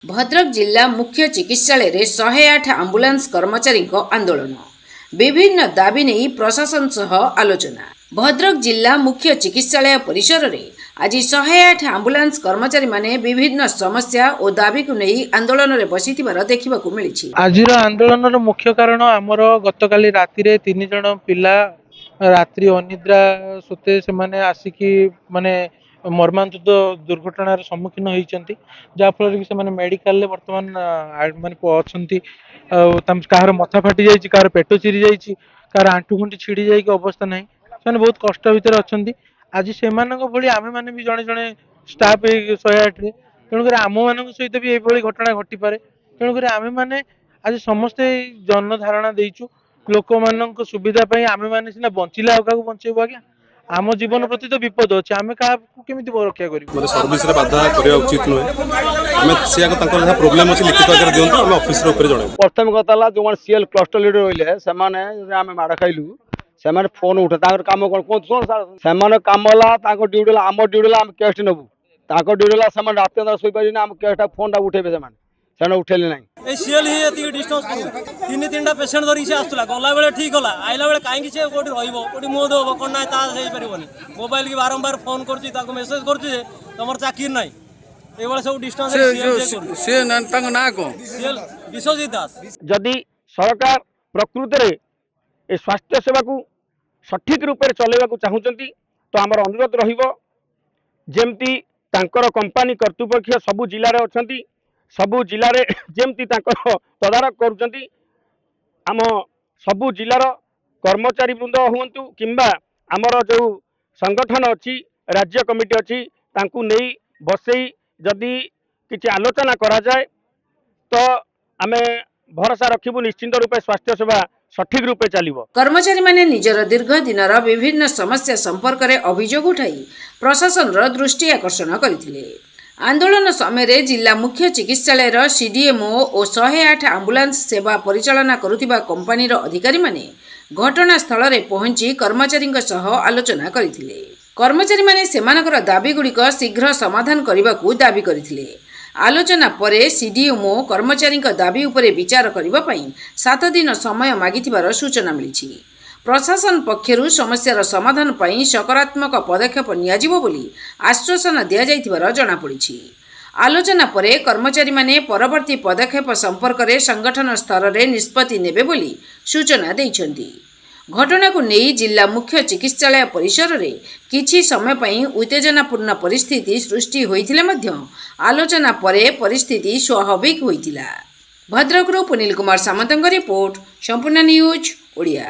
भद्रक जिला मुख्य चिकित्सालय रे 108 आंबुलांस कर्मचारी आंदोलन विभिन्न दाबी नहीं प्रशासन सह आलोचना। भद्रक जिला मुख्य चिकित्सालय परिसर रे आज 108 आंबुलांस कर्मचारी माने विभिन्न समस्या और दाबी को नहीं आंदोलन रे बसिथिबार देखिबाकू मिलिछि। आजिर आंदोलन रो मुख्य कारण आमर गतकाली राति रे 3 जण पिला रात्रि अनिद्रा सुते से माने आसिकी माने मर्मांतुद दुर्घटनार सम्मुखीन होइचंती जाफल कि से माने मेडिकल बर्तमान माने अछंती कहार मथा फाटी जाइछि कहार पेट चिरी जाइछि कहार आंठू खुंटी छिड़ी जाइक अवस्था नाही से बहुत कष्ट भितर अछंती। आज सेमानक भली आमे माने भी जणे जणे स्टाफ 108 रे तेणुकर आम मानक सहित भी एभली घटना घटी पारे तेणुकर आमे माने आज समस्ते जनधारणा देइछु लोक मानक सुविधा पई आमे माने सिना बंचिला आ काकू बंचेबो आज्ञा आम जीवन प्रति तो विपद अच्छे आम क्या केमिति रक्षा करिवो सर्विस रे बाधा करिया उचित नय आमे सिया को तांकर जहा प्रॉब्लम अछि लिखित आकार दियंतु हम ऑफिस रे ऊपर जणाउ। प्रथम कथा ला जो सीएल क्लस्टर लीडर होइले से माने आमे माडा खाइलु से माने फोन उठे तांकर काम कोन से माने काम ला तांको ड्यूटी ला हम ड्यूटी ला हम केस्ट नबु तांको ड्यूटी ला से माने रात सोई पारि ना हम केस्ट फोन टा उठेबे से माने सेना उठेले नाही ए सीएल ही एति डिस्टेंस तीन तीनटा पेशेंट धरि से आस्तला गला बेले ठीक होला आइला बेले काहे कि से कोठी रहइबो कोठी मो देबो कोन नाही ता सही परिबोनी मोबाइल की बारंबार फोन करछि ताको मेसेज करछि जे तमर चाकिर नाही ए बेले सब डिस्टेंस से तांको ना को सीएल विश्वजीत दास। जदि सरकार प्रकृति रे ए स्वास्थ्य सेवा को सठिक रूप से चलेबा को चाहुचंती तो हमर अनुरोध रहिबो जेमती तांकर कंपनी कर्तृपक्ष सबु जिल्ला रे अछंती सबु जिले में जमती तदारक करुँच आम सबु जिलार कर्मचारी वृंद हूँ किंबा आमर जो संगठन अच्छी राज्य कमिटी अच्छी तांकु नहीं बसई जदि किसी आलोचना करा जाए तो आमे भरोसा रखिबु निश्चिंत रूपे स्वास्थ्य सेवा सठिक रूपे चलिबो। कर्मचारी माने निजर दीर्घ दिनर विभिन्न समस्या संपर्क में अभियोग उठाई प्रशासन दृष्टि आकर्षण करथिले। आंदोलन समय जिला मुख्य चिकित्सालय सीडीएमओ और 108 आंबुलांस सेवा परिचालना करुथिबा कंपनीर अधिकारी माने घटनास्थल रे पहुंची कर्मचारी सह आलोचना करथिले। कर्मचारी माने सेमानकर दाबी गुड़िक शीघ्र समाधान करने दाबी करथिले। आलोचना परे सीडीएमओ कर्मचारी दाबी उपरे विचार करने पई 7 दिन समय मागिथिबार सूचना मिली। प्रशासन पक्षरु समस्यार समाधान पई सकारात्मक पदक्षेप नियाजिबो बोली आश्वासन दिया जाइथिबार जणा पड़िछि। आलोचना परे कर्मचारी माने परवर्ती पदक्षेप संपर्क में संगठन स्तर में निष्पत्ति नेबे बोली सूचना दैछन्ति। घटना को नहीं जिला मुख्य चिकित्सालय परिसर रे किछि समय पई उत्तेजनापूर्ण परिस्थिति सृष्टि होइथिले मध्य आलोचना परे परिस्थिति स्वाभाविक होइथिला। भद्रकरू पुनील कुमार सामंतଙ୍କ रिपोर्ट संपूर्ण न्यूज ओडिया।